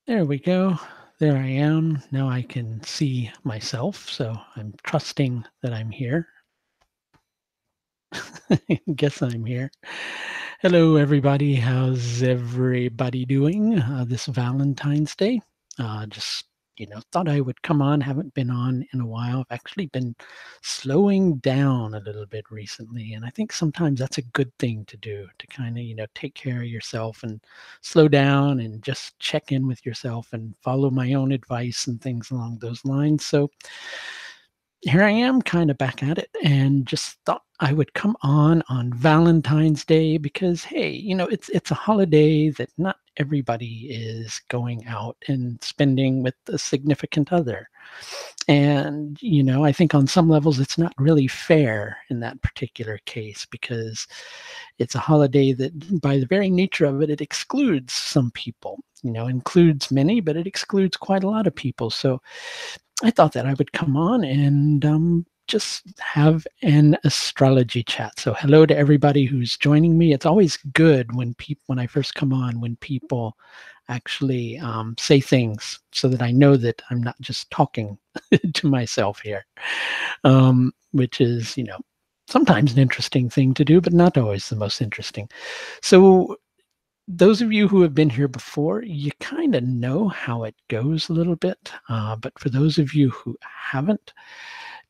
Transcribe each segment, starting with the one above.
There we go. There I am. Now I can see myself, so I'm trusting that I'm here. Guess I'm here. Hello, everybody. How's everybody doing this Valentine's Day? Just, thought I would come on. Haven't been on in a while. I've actually been slowing down a little bit recently. And I think sometimes that's a good thing to do to kind of, take care of yourself and slow down and just check in with yourself and follow my own advice and things along those lines. So, here I am kind of back at it and just thought I would come on Valentine's Day because hey, it's a holiday that not everybody is going out and spending with a significant other. And I think on some levels it's not really fair in that particular case because it's a holiday that by the very nature of it it excludes some people. Includes many, but it excludes quite a lot of people. So I thought that I would come on and just have an astrology chat. So hello to everybody who's joining me. It's always good when I first come on when people actually say things so that I know that I'm not just talking to myself here, which is sometimes an interesting thing to do, but not always the most interesting. So those of you who have been here before, you kind of know how it goes a little bit. But for those of you who haven't,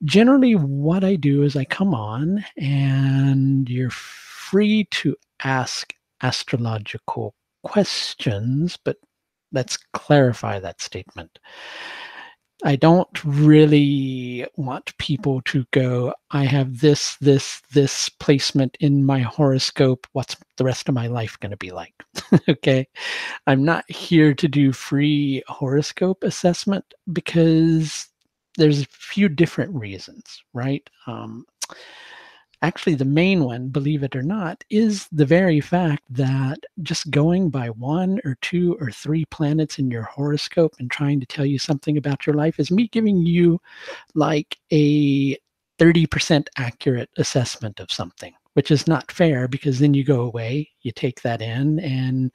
generally what I do is I come on and you're free to ask astrological questions, but let's clarify that statement. I don't really want people to go, I have this placement in my horoscope. What's the rest of my life going to be like? Okay. I'm not here to do free horoscope assessment because there's a few different reasons, right? Actually, the main one, believe it or not, is the very fact that just going by one or two or three planets in your horoscope and trying to tell you something about your life is me giving you like a 30% accurate assessment of something, which is not fair because then you go away, you take that in and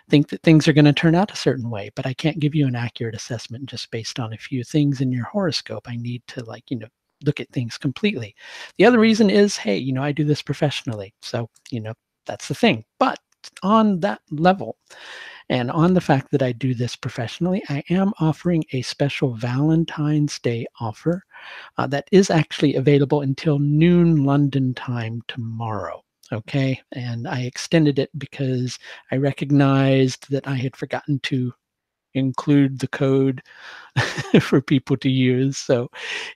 think that things are going to turn out a certain way. But I can't give you an accurate assessment just based on a few things in your horoscope. I need to, look at things completely. The other reason is, hey, I do this professionally. So, that's the thing. But on that level, and on the fact that I do this professionally, I am offering a special Valentine's Day offer that is actually available until noon London time tomorrow. Okay. And I extended it because I recognized that I had forgotten to include the code for people to use. So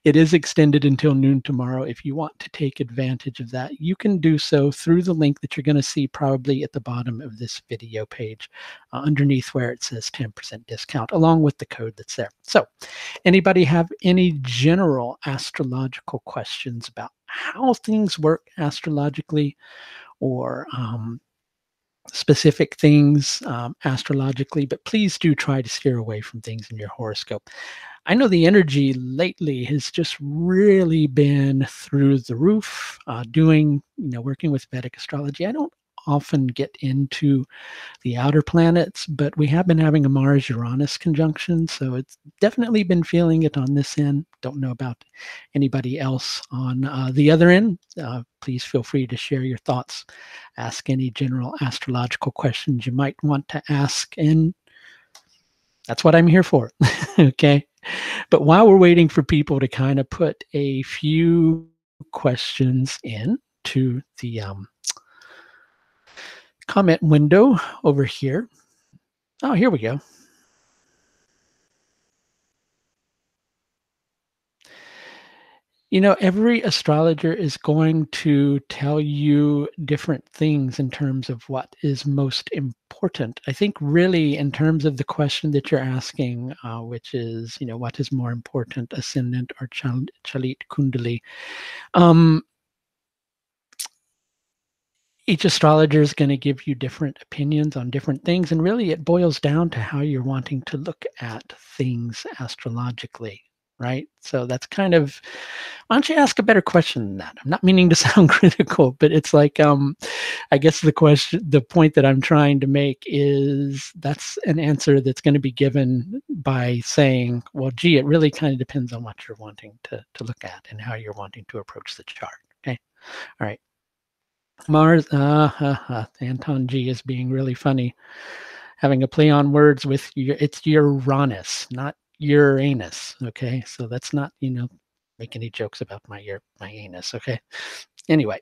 it is extended until noon tomorrow. If you want to take advantage of that, you can do so through the link that you're going to see probably at the bottom of this video page underneath where it says 10% discount along with the code that's there. So anybody have any general astrological questions about how things work astrologically or specific things astrologically, but please do try to steer away from things in your horoscope. I know the energy lately has just really been through the roof. Working with Vedic astrology, I don't often get into the outer planets, but we have been having a Mars Uranus conjunction. So it's definitely been feeling it on this end. Don't know about anybody else on the other end. Please feel free to share your thoughts, ask any general astrological questions you might want to ask. And that's what I'm here for. Okay. But while we're waiting for people to kind of put a few questions in to the comment window over here. Oh, here we go. Every astrologer is going to tell you different things in terms of what is most important. I think, really, in terms of the question that you're asking, which is, what is more important, ascendant or Chalit Kundali? Each astrologer is going to give you different opinions on different things. And really, it boils down to how you're wanting to look at things astrologically. right? So that's kind of, why don't you ask a better question than that? I'm not meaning to sound critical, but it's like, I guess the point that I'm trying to make is that's an answer that's going to be given by saying, well, gee, it really kind of depends on what you're wanting to look at and how you're wanting to approach the chart. Okay. All right. Mars, Anton G is being really funny, having a play on words with it's Uranus, not Uranus. Okay. So that's not, make any jokes about my anus. Okay. Anyway,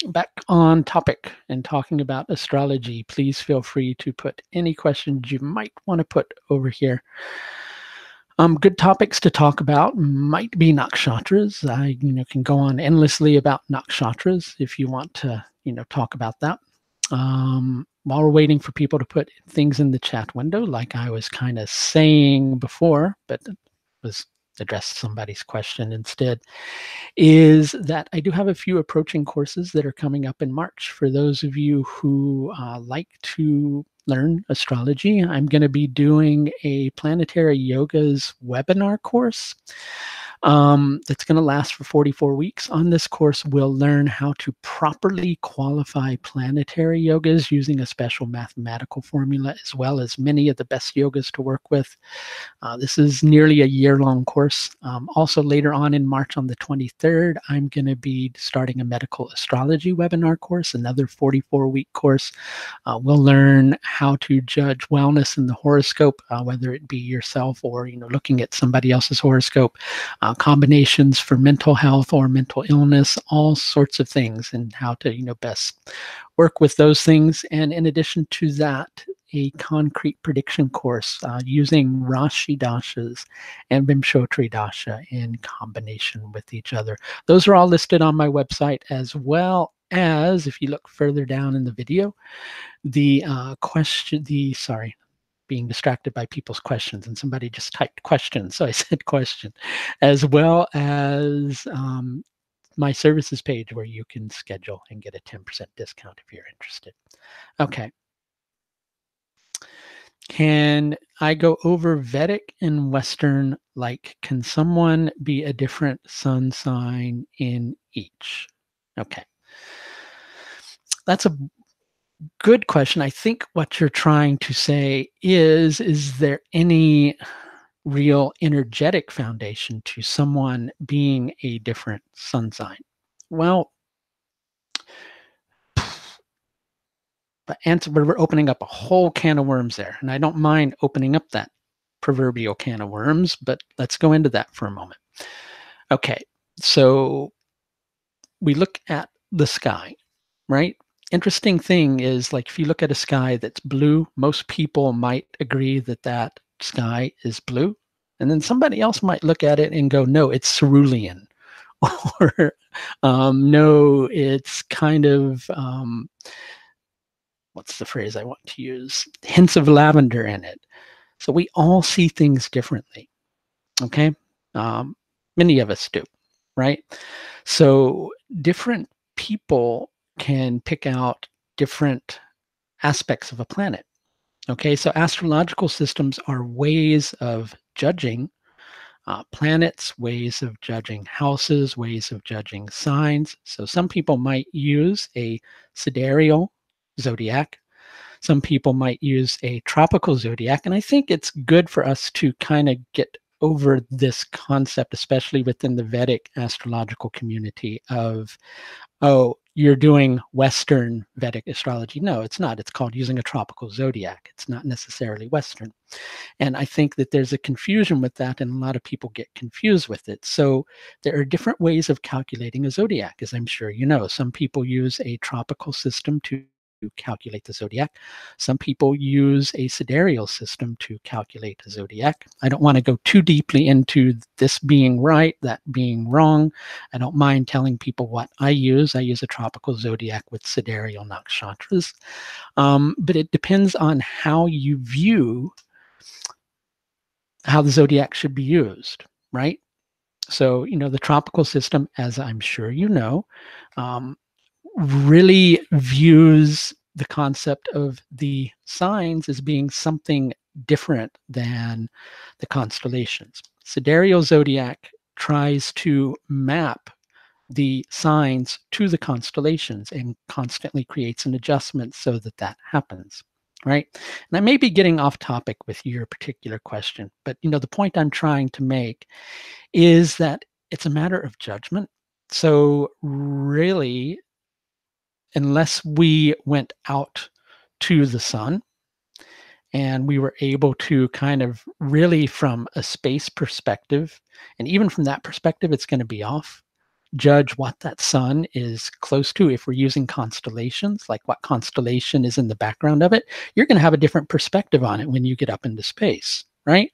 back on topic and talking about astrology, please feel free to put any questions you might want to put over here. Good topics to talk about might be nakshatras. I can go on endlessly about nakshatras if you want to talk about that. While we're waiting for people to put things in the chat window, like I was kind of saying before, but was addressed somebody's question instead, is that I do have a few approaching courses that are coming up in March. For those of you who like to learn astrology, I'm going to be doing a planetary yogas webinar course that's going to last for 44 weeks. On this course, we'll learn how to properly qualify planetary yogas using a special mathematical formula, as well as many of the best yogas to work with. This is nearly a year-long course. Also, later on in March on the 23rd, I'm going to be starting a medical astrology webinar course, another 44-week course. We'll learn how to judge wellness in the horoscope, whether it be yourself or looking at somebody else's horoscope, combinations for mental health or mental illness, all sorts of things, and how to best work with those things. And in addition to that, a concrete prediction course using Rashi Dashas and Vimshotri Dasha in combination with each other. Those are all listed on my website, as well as, if you look further down in the video, the being distracted by people's questions, and somebody just typed question, so I said question, as well as my services page where you can schedule and get a 10% discount if you're interested. Okay. Can I go over Vedic and Western? Like, can someone be a different sun sign in each? Okay. That's a good question. I think what you're trying to say is there any real energetic foundation to someone being a different sun sign? Well, but we're opening up a whole can of worms there, and I don't mind opening up that proverbial can of worms, but let's go into that for a moment. Okay, so we look at the sky, right? Interesting thing is, like, if you look at a sky that's blue, most people might agree that that sky is blue, and then somebody else might look at it and go, no, it's cerulean, or no, it's kind of what's the phrase I want to use? Hints of lavender in it. So we all see things differently. Okay. Many of us do, right? So different people can pick out different aspects of a planet. Okay. So astrological systems are ways of judging planets, ways of judging houses, ways of judging signs. So some people might use a sidereal zodiac. Some people might use a tropical zodiac. And I think it's good for us to kind of get over this concept, especially within the Vedic astrological community, of, oh, you're doing Western Vedic astrology. No, it's not. It's called using a tropical zodiac. It's not necessarily Western. And I think that there's a confusion with that, and a lot of people get confused with it. So there are different ways of calculating a zodiac, as I'm sure you know. Some people use a tropical system to calculate the zodiac. Some people use a sidereal system to calculate the zodiac. I don't want to go too deeply into this being right, that being wrong. I don't mind telling people what I use. I use a tropical zodiac with sidereal nakshatras. But it depends on how you view how the zodiac should be used, right? So, the tropical system, as I'm sure you know, really views the concept of the signs as being something different than the constellations. Sidereal zodiac tries to map the signs to the constellations and constantly creates an adjustment so that that happens, right? And I may be getting off topic with your particular question, but the point I'm trying to make is that it's a matter of judgment. So really, unless we went out to the sun and we were able to kind of really from a space perspective, and even from that perspective, it's going to be off, judge what that sun is close to. If we're using constellations, like what constellation is in the background of it, you're going to have a different perspective on it when you get up into space, right?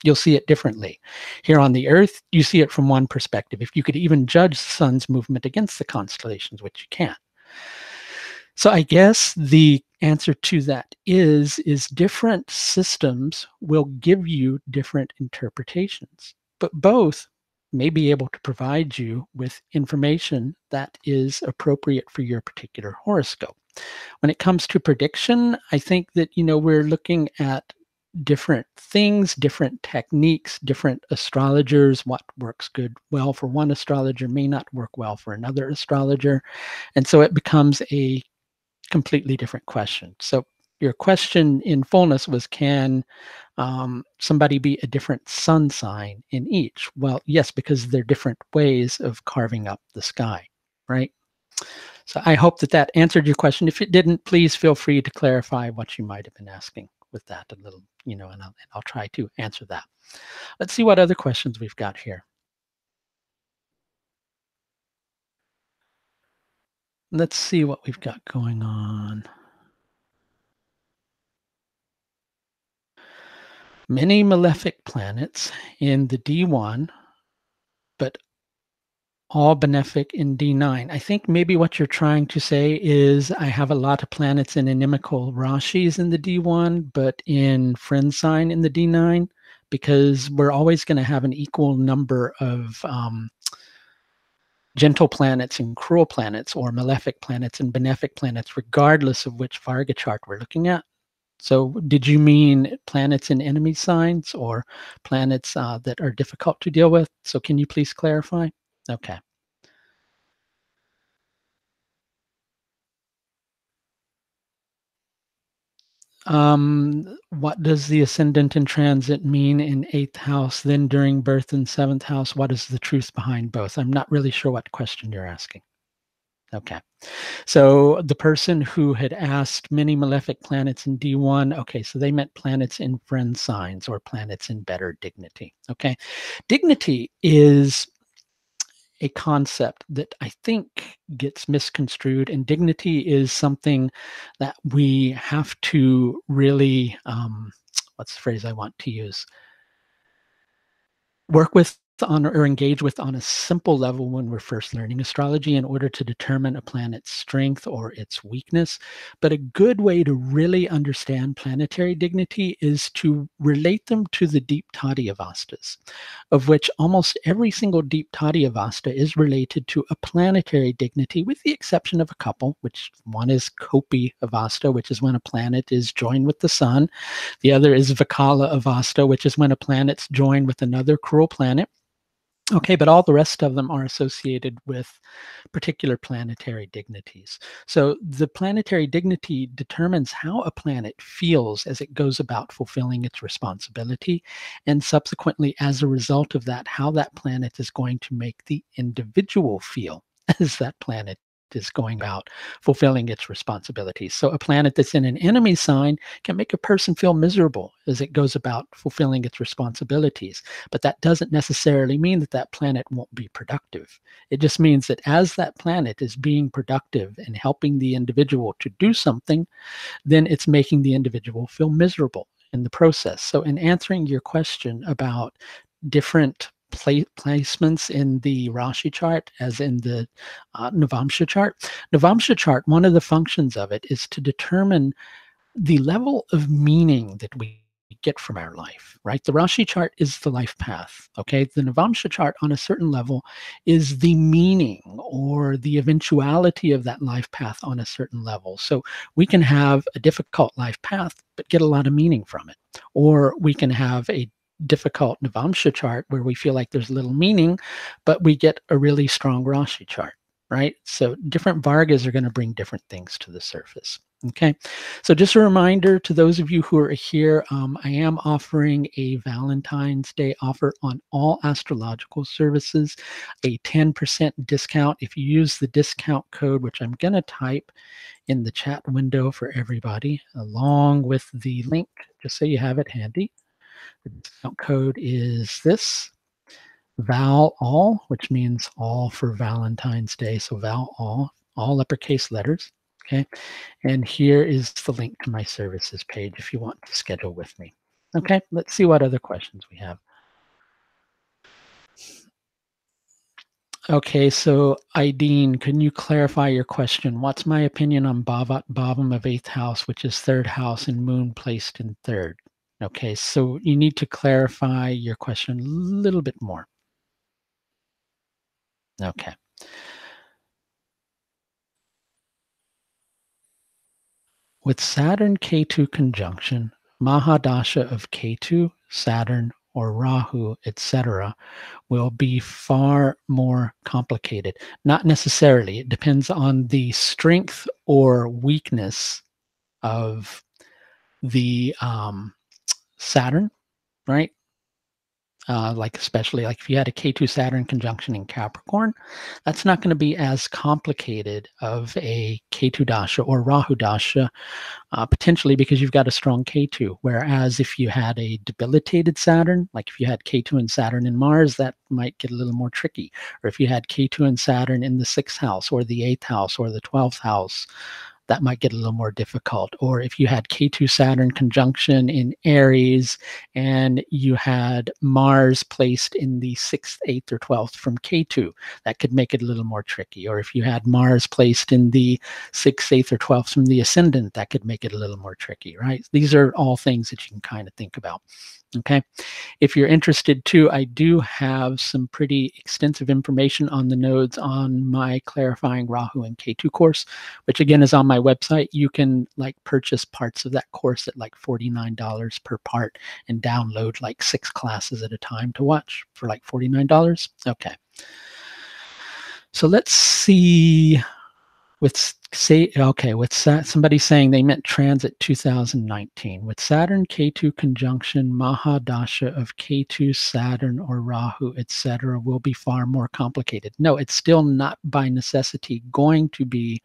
You'll see it differently. Here on the Earth, you see it from one perspective. If you could even judge the sun's movement against the constellations, which you can't. So I guess the answer to that is different systems will give you different interpretations, but both may be able to provide you with information that is appropriate for your particular horoscope. When it comes to prediction, I think that we're looking at different things, different techniques, different astrologers. What works well for one astrologer may not work well for another astrologer. And so it becomes a completely different question. So your question in fullness was, can somebody be a different sun sign in each? Well, yes, because they're different ways of carving up the sky, right? So I hope that that answered your question. If it didn't, please feel free to clarify what you might have been asking with that a little, and I'll try to answer that. Let's see what other questions we've got here. Let's see what we've got going on. Many malefic planets in the D1, but all benefic in D9. I think maybe what you're trying to say is I have a lot of planets in inimical Rashis in the D1, but in friend sign in the D9, because we're always going to have an equal number of gentle planets and cruel planets, or malefic planets and benefic planets, regardless of which Varga chart we're looking at. So did you mean planets in enemy signs or planets that are difficult to deal with? So can you please clarify? Okay. What does the ascendant in transit mean in eighth house, then during birth in seventh house? What is the truth behind both? I'm not really sure what question you're asking. Okay. So the person who had asked many malefic planets in D1, okay, so they meant planets in friend signs or planets in better dignity. Okay. Dignity is a concept that I think gets misconstrued, and dignity is something that we have to really, what's the phrase I want to use? Work with on or engage with on a simple level when we're first learning astrology in order to determine a planet's strength or its weakness. But a good way to really understand planetary dignity is to relate them to the deep Tadyavastas, of which almost every single deep Tadyavasta is related to a planetary dignity, with the exception of a couple, which one is Kopi Avasta, which is when a planet is joined with the sun. The other is Vikala Avasta, which is when a planet's joined with another cruel planet. Okay, but all the rest of them are associated with particular planetary dignities. So the planetary dignity determines how a planet feels as it goes about fulfilling its responsibility, and subsequently, as a result of that, how that planet is going to make the individual feel as that planet is going about fulfilling its responsibilities. So a planet that's in an enemy sign can make a person feel miserable as it goes about fulfilling its responsibilities. But that doesn't necessarily mean that that planet won't be productive. It just means that as that planet is being productive and helping the individual to do something, then it's making the individual feel miserable in the process. So in answering your question about different placements in the Rashi chart, as in the Navamsha chart. Navamsha chart, one of the functions of it is to determine the level of meaning that we get from our life, right? The Rashi chart is the life path, okay? The Navamsha chart on a certain level is the meaning or the eventuality of that life path on a certain level. So we can have a difficult life path, but get a lot of meaning from it. Or we can have a difficult Navamsha chart where we feel like there's little meaning, but we get a really strong Rashi chart, right? So different Vargas are going to bring different things to the surface. Okay, so just a reminder to those of you who are here, I am offering a Valentine's Day offer on all astrological services, a 10% discount. If you use the discount code, which I'm going to type in the chat window for everybody, along with the link, just so you have it handy. The discount code is this, Val All, which means all for Valentine's Day. So Val all uppercase letters. Okay. And here is the link to my services page if you want to schedule with me. Okay, let's see what other questions we have. Okay, so Ideen, can you clarify your question? What's my opinion on Bhavat Bhavam of 8th house, which is 3rd house, and moon placed in 3rd? Okay, so you need to clarify your question a little bit more. Okay. With Saturn Ketu conjunction, Mahadasha of Ketu, Saturn, or Rahu, etc., will be far more complicated. Not necessarily. It depends on the strength or weakness of the Saturn, right? Like especially like if you had a K2 Saturn conjunction in Capricorn, that's not going to be as complicated of a K2 dasha or Rahu dasha, potentially because you've got a strong K2. Whereas if you had a debilitated Saturn, like if you had K2 and Saturn and Mars, that might get a little more tricky. Or if you had K2 and Saturn in the 6th house or the 8th house or the 12th house, that might get a little more difficult. Or if you had K2 Saturn conjunction in Aries and you had Mars placed in the 6th, 8th, or 12th from K2, that could make it a little more tricky. Or if you had Mars placed in the 6th, 8th, or 12th from the ascendant, that could make it a little more tricky, right? These are all things that you can kind of think about. Okay. If you're interested too, I do have some pretty extensive information on the nodes on my Clarifying Rahu and K2 course, which again is on my website. You can like purchase parts of that course at like $49 per part and download like 6 classes at a time to watch for like $49. Okay. So let's see. With somebody saying they meant transit 2019. With Saturn K2 conjunction, Mahadasha of K2, Saturn, or Rahu, etc., will be far more complicated. No, it's still not by necessity going to be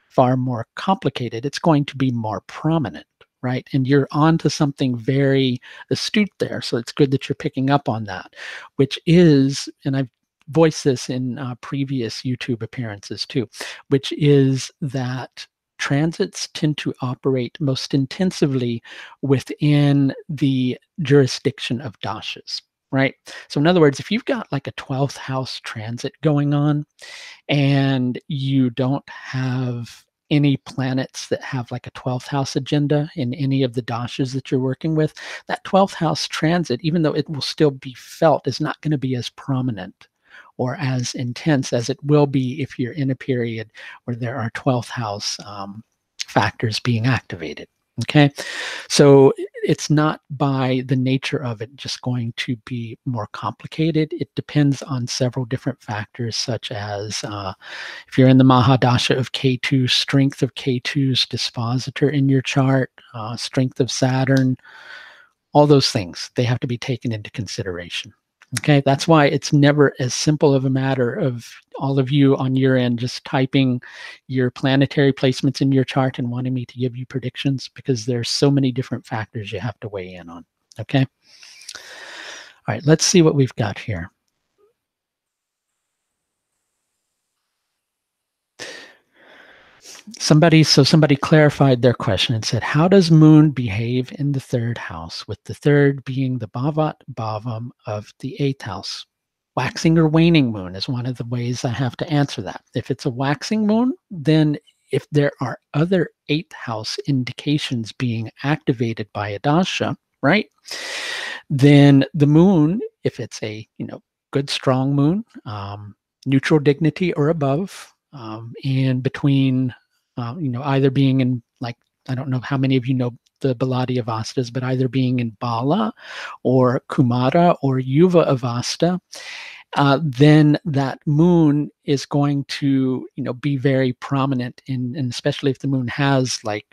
far more complicated. It's going to be more prominent, right? And you're onto something very astute there. So it's good that you're picking up on that, which is, and I've voiced this in previous YouTube appearances too, which is that transits tend to operate most intensively within the jurisdiction of dashas, right? So in other words, if you've got like a 12th house transit going on and you don't have any planets that have like a 12th house agenda in any of the dashas that you're working with, that 12th house transit, even though it will still be felt, is not going to be as prominent or as intense as it will be if you're in a period where there are 12th house factors being activated. Okay, so it's not by the nature of it just going to be more complicated. It depends on several different factors, such as if you're in the Mahadasha of K2, strength of K2's dispositor in your chart, strength of Saturn, all those things, they have to be taken into consideration. Okay, that's why it's never as simple of a matter of all of you on your end just typing your planetary placements in your chart and wanting me to give you predictions, because there's so many different factors you have to weigh in on. Okay. All right, let's see what we've got here. Somebody clarified their question and said, how does moon behave in the 3rd house, with the 3rd being the Bhavat Bhavam of the 8th house? Waxing or waning moon is one of the ways I have to answer that. If it's a waxing moon, then if there are other 8th house indications being activated by a dasha, right, then the moon, if it's a good strong moon, neutral dignity or above, and between either being in, like, I don't know how many of you know the Baladi Avastas, but either being in Bala or Kumara or Yuva Avasta, then that moon is going to, be very prominent and especially if the moon has like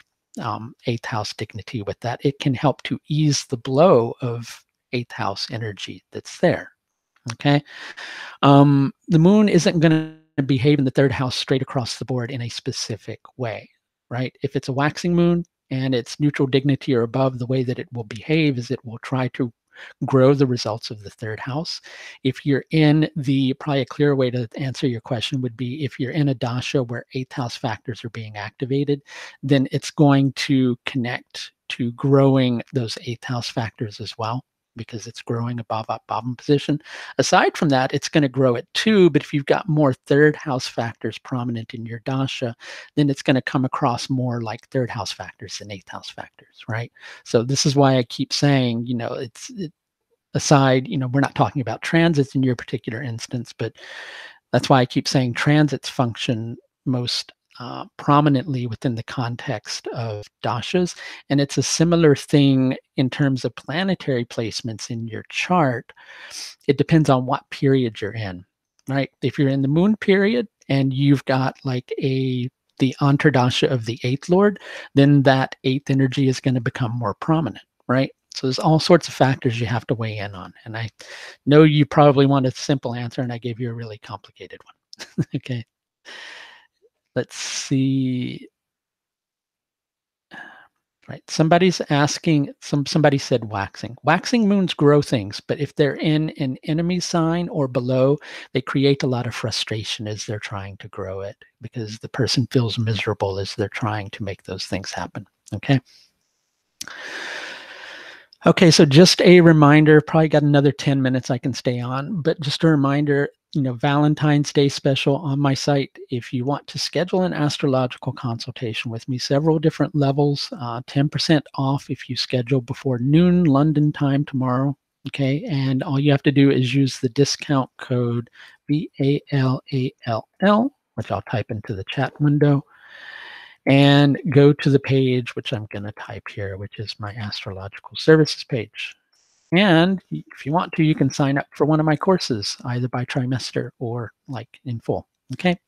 eighth house dignity with that, it can help to ease the blow of eighth house energy that's there. Okay. The moon isn't going to behave in the third house straight across the board in a specific way, right? If it's a waxing moon and it's neutral dignity or above, the way that it will behave is it will try to grow the results of the third house. If you're in probably a clear way to answer your question would be if you're in a dasha where eighth house factors are being activated, then it's going to connect to growing those eighth house factors as well, because it's growing above up bottom position. Aside from that, it's going to grow it too, but if you've got more third house factors prominent in your dasha, then it's going to come across more like third house factors than eighth house factors, right? So this is why I keep saying, aside, we're not talking about transits in your particular instance, but that's why I keep saying transits function most prominently within the context of dashas. And it's a similar thing in terms of planetary placements in your chart. It depends on what period you're in, right? If you're in the moon period and you've got like the Antardasha of the eighth lord, then that eighth energy is going to become more prominent, right? So there's all sorts of factors you have to weigh in on. And I know you probably want a simple answer, and I gave you a really complicated one. Okay. Let's see. Right. Somebody's asking, somebody said waxing. Waxing moons grow things, but if they're in an enemy sign or below, they create a lot of frustration as they're trying to grow it because the person feels miserable as they're trying to make those things happen. Okay. Okay, so just a reminder, probably got another 10 minutes I can stay on, but just a reminder, Valentine's Day special on my site. If you want to schedule an astrological consultation with me, several different levels, 10% off if you schedule before noon London time tomorrow. Okay, and all you have to do is use the discount code VALALL, which I'll type into the chat window, and go to the page, which I'm going to type here, which is my astrological services page. And if you want to, you can sign up for one of my courses, either by trimester or like in full. Okay.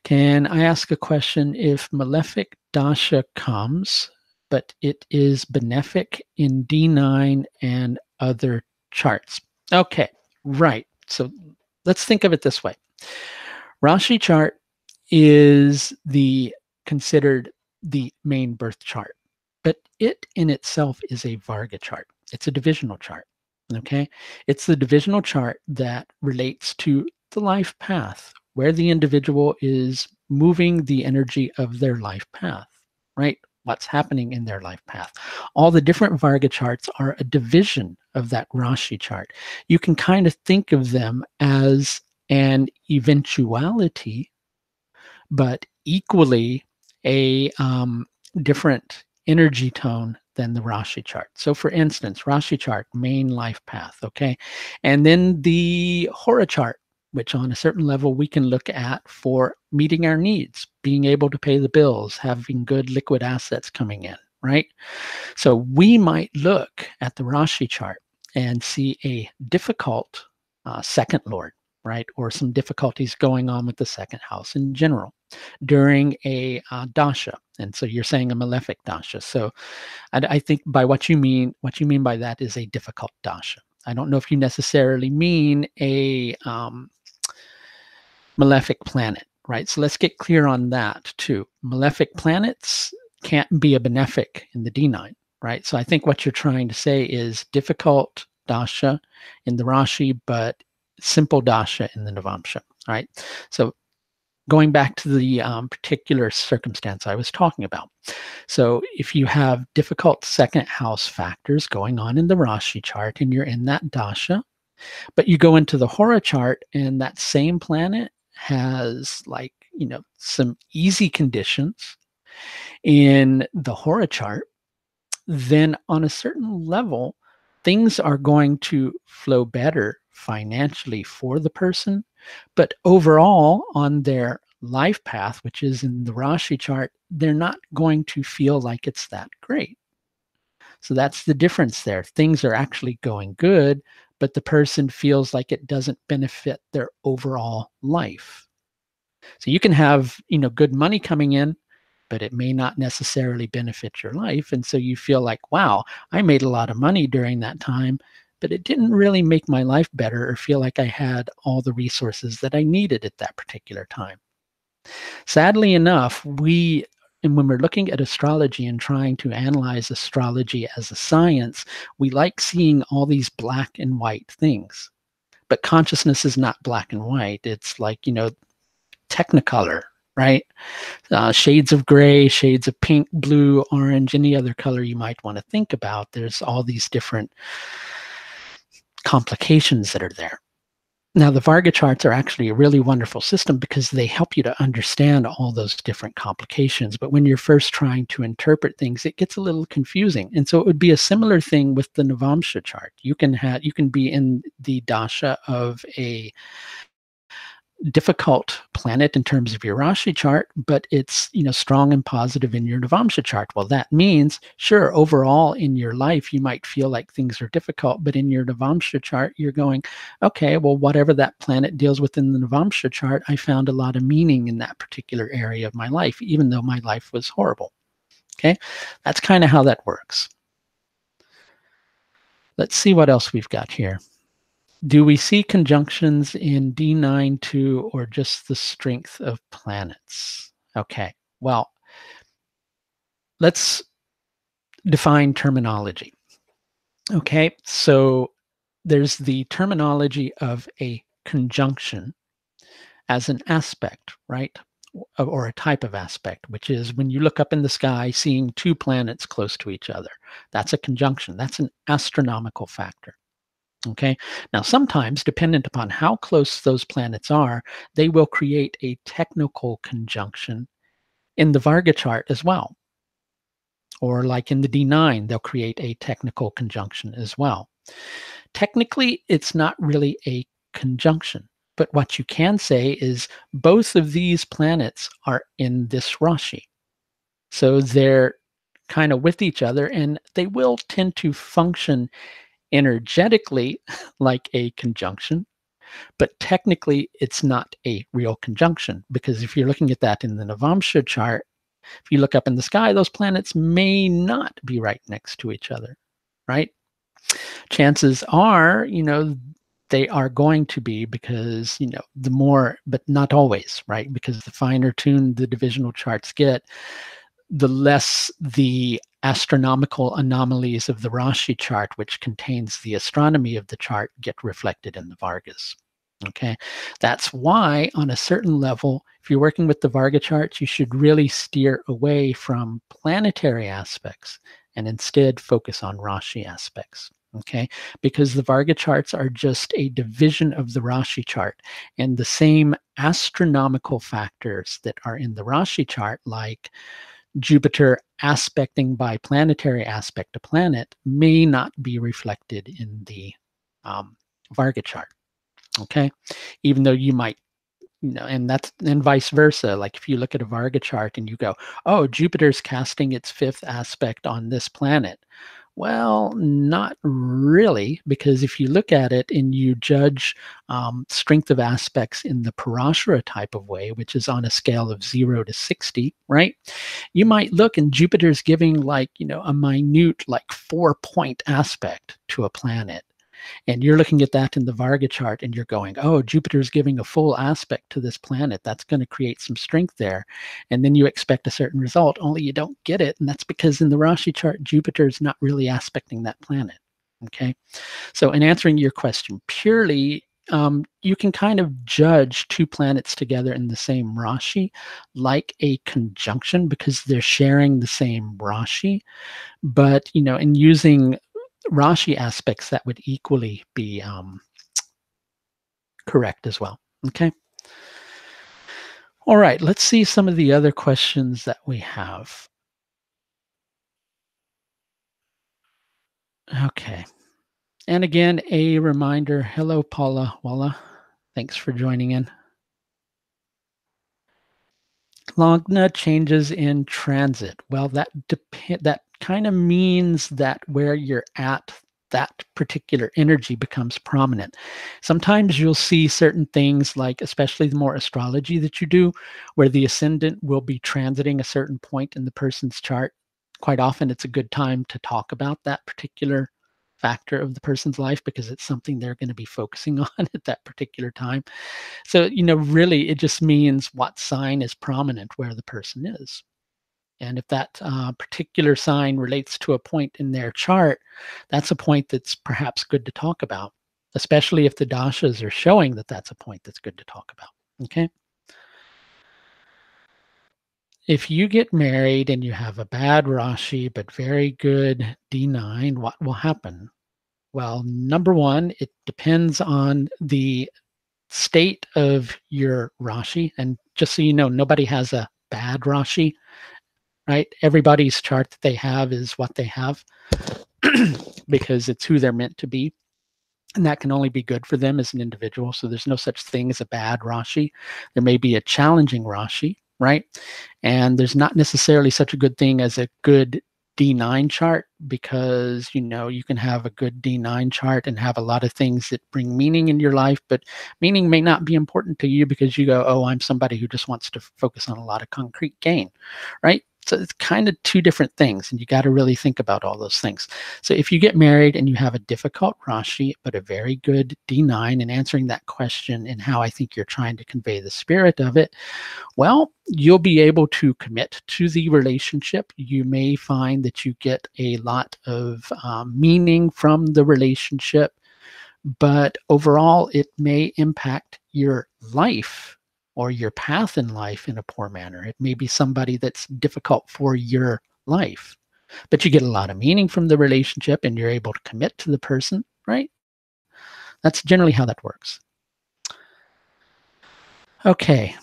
Can I ask a question? If malefic dasha comes, but it is benefic in D9 and other charts. Okay, right. So let's think of it this way. Rashi chart is considered the main birth chart, but it in itself is a Varga chart. It's a divisional chart. Okay, it's the divisional chart that relates to the life path, where the individual is moving the energy of their life path, right? What's happening in their life path. All the different Varga charts are a division of that Rashi chart. You can kind of think of them as an eventuality, but equally a different energy tone than the Rashi chart. So for instance, Rashi chart, main life path, okay? And then the Hora chart, which on a certain level we can look at for meeting our needs, being able to pay the bills, having good liquid assets coming in, right? So we might look at the Rashi chart and see a difficult second lord, right? Or some difficulties going on with the second house in general during a dasha. And so you're saying a malefic dasha. So I think by what you mean by that is a difficult dasha. I don't know if you necessarily mean a malefic planet, right? So let's get clear on that too. Malefic planets can't be a benefic in the D9, right? So I think what you're trying to say is difficult dasha in the Rashi, but simple dasha in the Navamsha, right? So going back to the particular circumstance I was talking about. So if you have difficult second house factors going on in the Rashi chart and you're in that dasha, but you go into the Hora chart and that same planet has some easy conditions in the Hora chart, then on a certain level, things are going to flow better financially for the person. But overall, on their life path, which is in the Rashi chart, they're not going to feel like it's that great. So that's the difference there. Things are actually going good, but the person feels like it doesn't benefit their overall life. So you can have, good money coming in, but it may not necessarily benefit your life. And so you feel like, wow, I made a lot of money during that time, but it didn't really make my life better or feel like I had all the resources that I needed at that particular time. Sadly enough, and when we're looking at astrology and trying to analyze astrology as a science, we like seeing all these black and white things. But consciousness is not black and white. It's like, technicolor, right? Shades of gray, shades of pink, blue, orange, any other color you might want to think about. There's all these different complications that are there. Now, the Varga charts are actually a really wonderful system because they help you to understand all those different complications. But when you're first trying to interpret things, it gets a little confusing. And so it would be a similar thing with the Navamsha chart. You can be in the dasha of a difficult planet in terms of your Rashi chart, but it's strong and positive in your Navamsha chart. Well, that means sure, overall in your life you might feel like things are difficult, but in your Navamsha chart you're going, okay, well, whatever that planet deals with in the Navamsha chart, I found a lot of meaning in that particular area of my life, even though my life was horrible. Okay, that's kind of how that works. Let's see what else we've got here. Do we see conjunctions in D9-2 or just the strength of planets? Okay, well, let's define terminology. Okay, so there's the terminology of a conjunction as an aspect, right? Or a type of aspect, which is when you look up in the sky, seeing two planets close to each other. That's a conjunction. That's an astronomical factor. Okay. Now, sometimes, dependent upon how close those planets are, they will create a technical conjunction in the Varga chart as well. Or, like in the D9, they'll create a technical conjunction as well. Technically, it's not really a conjunction. But what you can say is both of these planets are in this Rashi. So they're kind of with each other, and they will tend to function energetically like a conjunction, but technically it's not a real conjunction, because if you're looking at that in the Navamsha chart, if you look up in the sky, those planets may not be right next to each other, right? Chances are, they are going to be, because, the more, but not always, right? Because the finer tuned the divisional charts get, the less the astronomical anomalies of the Rashi chart, which contains the astronomy of the chart, get reflected in the Vargas. Okay, that's why on a certain level, if you're working with the Varga charts, you should really steer away from planetary aspects and instead focus on Rashi aspects. Okay, because the Varga charts are just a division of the Rashi chart, and the same astronomical factors that are in the Rashi chart, like Jupiter aspecting by planetary aspect a planet, may not be reflected in the Varga chart. Okay, even though you might, and vice versa. Like if you look at a Varga chart and you go, oh, Jupiter's casting its fifth aspect on this planet. Well, not really, because if you look at it and you judge strength of aspects in the Parashara type of way, which is on a scale of 0 to 60, right? You might look and Jupiter's giving like, a minute, like 4-point aspect to a planet. And you're looking at that in the Varga chart and you're going, oh, Jupiter's giving a full aspect to this planet. That's going to create some strength there. And then you expect a certain result, only you don't get it. And that's because in the Rashi chart, Jupiter's not really aspecting that planet. Okay. So in answering your question purely, you can kind of judge two planets together in the same Rashi like a conjunction because they're sharing the same Rashi. But, in using Rashi aspects, that would equally be correct as well. Okay. All right. Let's see some of the other questions that we have. Okay. And again, a reminder. Hello, Paula Walla. Thanks for joining in. Lagna changes in transit. Well, that kind of means that where you're at, that particular energy becomes prominent. Sometimes you'll see certain things, like especially the more astrology that you do, where the ascendant will be transiting a certain point in the person's chart. Quite often, it's a good time to talk about that particular factor of the person's life because it's something they're going to be focusing on at that particular time. So, really, it just means what sign is prominent where the person is. And if that particular sign relates to a point in their chart, that's a point that's perhaps good to talk about, especially if the dashas are showing that that's a point that's good to talk about. Okay. If you get married and you have a bad Rashi but very good D9, what will happen? Well, number one, it depends on the state of your Rashi. And just so you know, nobody has a bad Rashi, right? Everybody's chart that they have is what they have because it's who they're meant to be. And that can only be good for them as an individual. So there's no such thing as a bad Rashi. There may be a challenging Rashi, right? And there's not necessarily such a good thing as a good D9 chart because, you can have a good D9 chart and have a lot of things that bring meaning in your life, but meaning may not be important to you because you go, oh, I'm somebody who just wants to focus on a lot of concrete gain, right? So it's kind of two different things, and you got to really think about all those things. So if you get married and you have a difficult Rashi, but a very good D9, and answering that question and how I think you're trying to convey the spirit of it, well, you'll be able to commit to the relationship. You may find that you get a lot of meaning from the relationship, but overall, it may impact your life or your path in life in a poor manner. It may be somebody that's difficult for your life, but you get a lot of meaning from the relationship and you're able to commit to the person, right? That's generally how that works. Okay,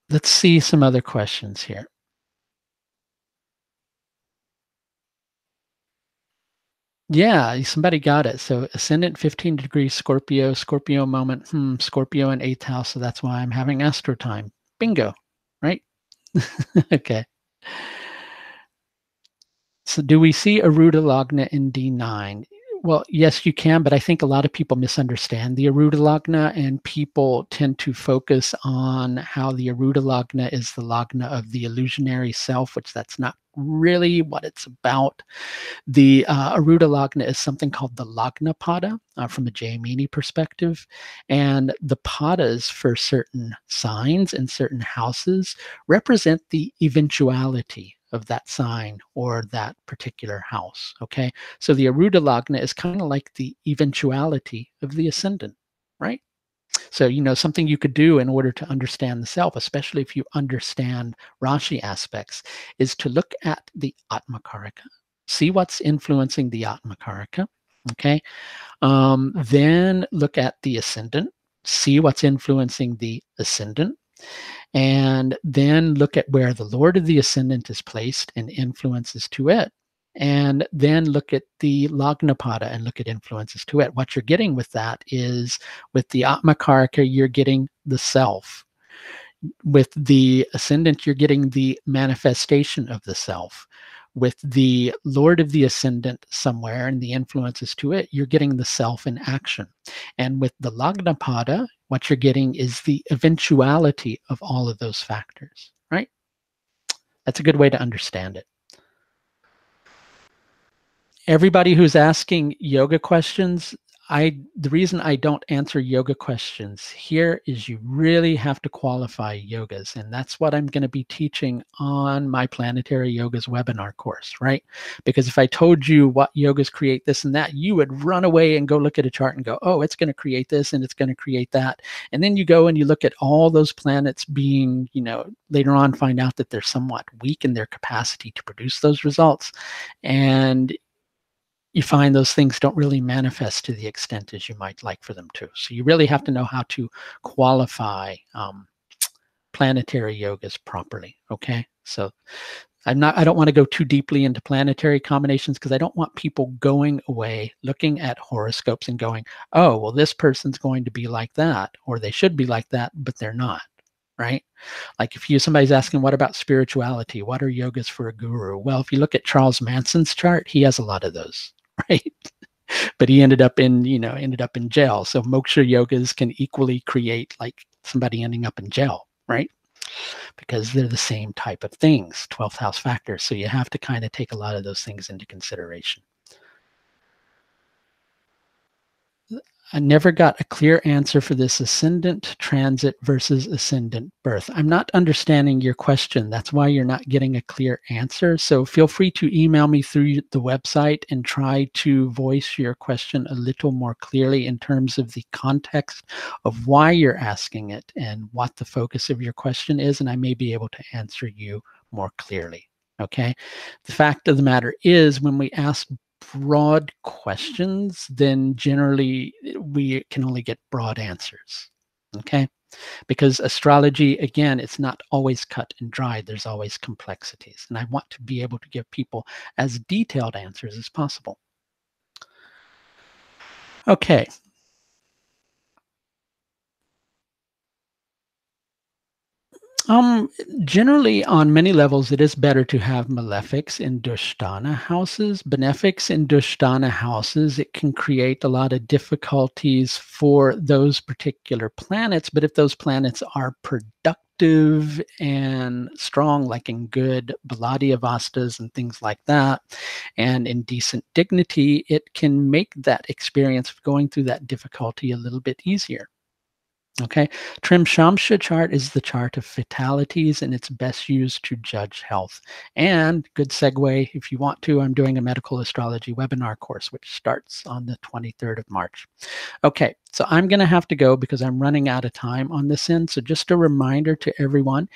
let's see some other questions here. Yeah, somebody got it. So ascendant 15 degrees Scorpio, Scorpio moment, Scorpio in 8th house. So that's why I'm having astro time. Bingo, right? Okay. So do we see Aruda Lagna in D9? Well, yes, you can, but I think a lot of people misunderstand the Aruda Lagna, and people tend to focus on how the Aruda Lagna is the Lagna of the illusionary self, which that's not really what it's about. The Aruda Lagna is something called the Lagna Pada from a Jaimini perspective. And the Padas for certain signs and certain houses represent the eventuality of that sign or that particular house. Okay. So the Aruda Lagna is kind of like the eventuality of the ascendant, right? So, something you could do in order to understand the self, especially if you understand Rashi aspects, is to look at the Atmakarika, see what's influencing the Atmakarika. Okay. Then look at the ascendant, see what's influencing the ascendant, and then look at where the Lord of the ascendant is placed and influences to it. And then look at the Lagnapada and look at influences to it. What you're getting with that is with the Atmakarika, you're getting the self. With the ascendant, you're getting the manifestation of the self. With the Lord of the ascendant somewhere and the influences to it, you're getting the self in action. And with the Lagnapada, what you're getting is the eventuality of all of those factors, right? That's a good way to understand it. Everybody who's asking yoga questions, the reason I don't answer yoga questions here is you really have to qualify yogas, and that's what I'm going to be teaching on my Planetary Yogas webinar course, right? Because if I told you what yogas create this and that, you would run away and go look at a chart and go, oh, it's going to create this and it's going to create that. And then you go and you look at all those planets being, later on find out that they're somewhat weak in their capacity to produce those results. And you find those things don't really manifest to the extent as you might like for them to. So you really have to know how to qualify planetary yogas properly. Okay. So I don't want to go too deeply into planetary combinations because I don't want people going away looking at horoscopes and going, oh, well, this person's going to be like that, or they should be like that, but they're not. right? Like if somebody's asking, what about spirituality? What are yogas for a guru? Well, if you look at Charles Manson's chart, he has a lot of those, right? But he ended up in jail. So moksha yogas can equally create like somebody ending up in jail, right? Because they're the same type of things, 12th house factors. So you have to kind of take a lot of those things into consideration. I never got a clear answer for this ascendant transit versus ascendant birth. I'm not understanding your question. That's why you're not getting a clear answer. So feel free to email me through the website and try to voice your question a little more clearly in terms of the context of why you're asking it and what the focus of your question is. And I may be able to answer you more clearly. Okay. The fact of the matter is, when we ask broad questions, then generally we can only get broad answers. Okay. Because astrology, again, it's not always cut and dried. There's always complexities. And I want to be able to give people as detailed answers as possible. Okay. Um, Generally, on many levels, it is better to have malefics in Dushtana houses. Benefics in Dushtana houses, it can create a lot of difficulties for those particular planets. But if those planets are productive and strong, like in good Baladi Avastas and things like that, and in decent dignity, it can make that experience of going through that difficulty a little bit easier. Okay, Trim Shamsha chart is the chart of fatalities, and it's best used to judge health. And good segue, if you want to, I'm doing a medical astrology webinar course, which starts on the 23rd of March. Okay, so I'm going to have to go because I'm running out of time on this end. So just a reminder to everyone,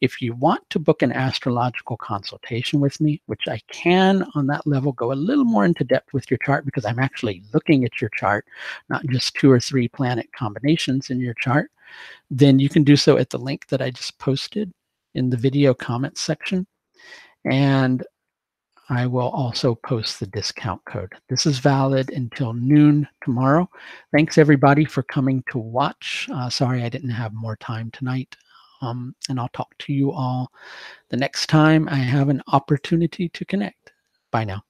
if you want to book an astrological consultation with me, which I can on that level go a little more into depth with your chart because I'm actually looking at your chart, not just 2 or 3 planet combinations in your chart, then you can do so at the link that I just posted in the video comments section. And I will also post the discount code. This is valid until noon tomorrow. Thanks everybody for coming to watch. Sorry I didn't have more time tonight. And I'll talk to you all the next time I have an opportunity to connect. Bye now.